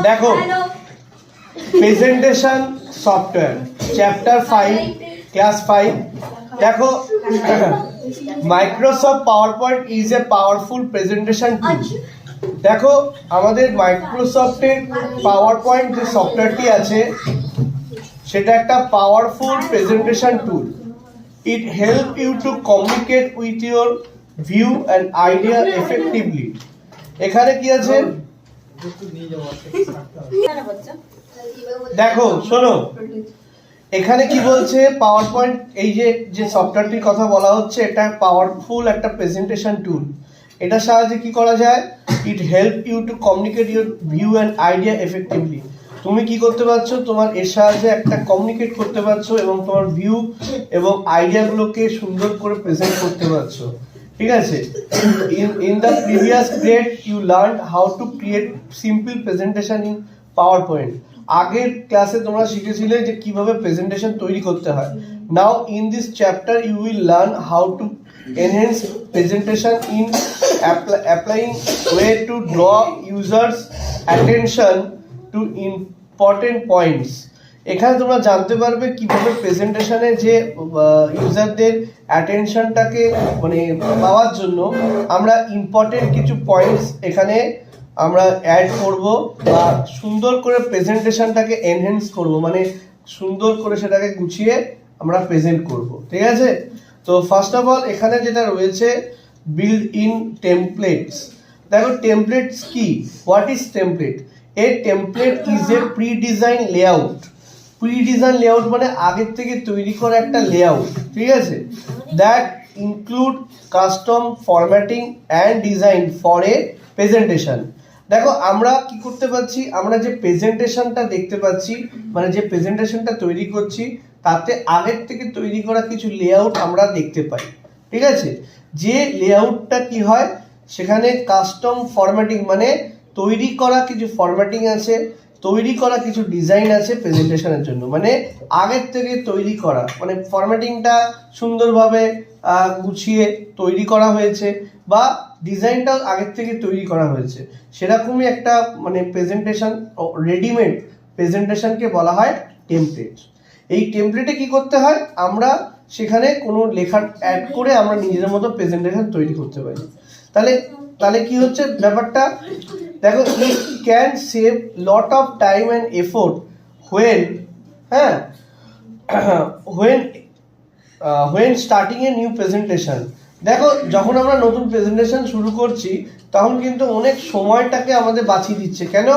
দেখো presentation software chapter 5 class 5 দেখো Microsoft PowerPoint is a powerful presentation tool. দেখো আমাদের মাইক্রোসফটের পাওয়ারপয়েন্ট যে সফটওয়্যারটি আছে সেটা একটা powerful presentation tool. It help you to communicate with your view and idea effectively. এখানে কি আছে দেখো শোনো, এখানে কি বলছে পাওয়ার পয়েন্ট এই যে সফটওয়্যারটির কথা বলা হচ্ছে এটা পাওয়ারফুল একটা প্রেজেন্টেশন টুল। এটার সাহায্যে কি করা যায়? It help you to communicate your view and idea effectively. তুমি কি করতে পারছো? তোমার এর সাহায্যে একটা কমিউনিকেট করতে পারছো এবং তোমার ভিউ এবং আইডিয়াগুলোকে সুন্দর করে প্রেজেন্ট করতে পারছো। ঠিক আছে, in the previous grade you learn how to create simple presentation in PowerPoint. আগের ক্লাসে তোমরা শিখেছিলে যে কিভাবে প্রেজেন্টেশন তৈরি করতে হয়। Now in this chapter you will learn how to enhance presentation in applying way to draw users attention to important points. এখানে তোমরা জানতে পারবে কিভাবে প্রেজেন্টেশনে যে ইউজারদের অ্যাটেনশনটাকে মানে পাওয়ার জন্য আমরা ইম্পর্টেন্ট কিছু পয়েন্টস এখানে আমরা অ্যাড করব বা সুন্দর করে প্রেজেন্টেশনটাকে এনহ্যান্স করব, মানে সুন্দর করে সেটাকে গুছিয়ে আমরা প্রেজেন্ট করব। ঠিক আছে, তো ফার্স্ট অফ অল এখানে যেটা রয়েছে বিল্ড ইন টেমপ্লেটস। দেখো টেমপ্লেটস কি, what is template? A template is a pre design layout. Pre design layout মানে আগের থেকে তৈরি করা একটা লেআউট। ঠিক আছে, that include custom formatting and design for a presentation. দেখো আমরা কি করতে পারছি, আমরা যে প্রেজেন্টেশনটা দেখতে পাচ্ছি মানে যে প্রেজেন্টেশনটা তৈরি করছি তাতে আগের থেকে তৈরি করা কিছু লেআউট আমরা দেখতে পাই। ঠিক আছে, যে লেআউটটা কি হয় সেখানে কাস্টম ফরম্যাটিং মানে তৈরি করা কিছু ফরম্যাটিং আছে, তৈরি করা কিছু ডিজাইন আছে প্রেজেন্টেশনের জন্য, মানে আগের থেকে তৈরি করা মানে ফরম্যাটিংটা সুন্দরভাবে গুছিয়ে তৈরি করা হয়েছে বা ডিজাইনটাও আগের থেকে তৈরি করা হয়েছে, সেরকমই একটা মানে প্রেজেন্টেশন রেডিমেড প্রেজেন্টেশনকে বলা হয় টেমপ্লেট। এই টেমপ্লেটে কি করতে হয়, আমরা সেখানে কোনো লেখা অ্যাড করে আমরা নিজেদের মতো প্রেজেন্টেশন তৈরি করতে পারি। তাহলে কি হচ্ছে ব্যাপারটা দেখো, it can save lot of time and effort when starting a new presentation। দেখো যখন আমরা নতুন প্রেজেন্টেশন শুরু করছি তখন কিন্তু অনেক সময়টাকে আমাদের বাঁচিয়ে দিচ্ছে। কেন?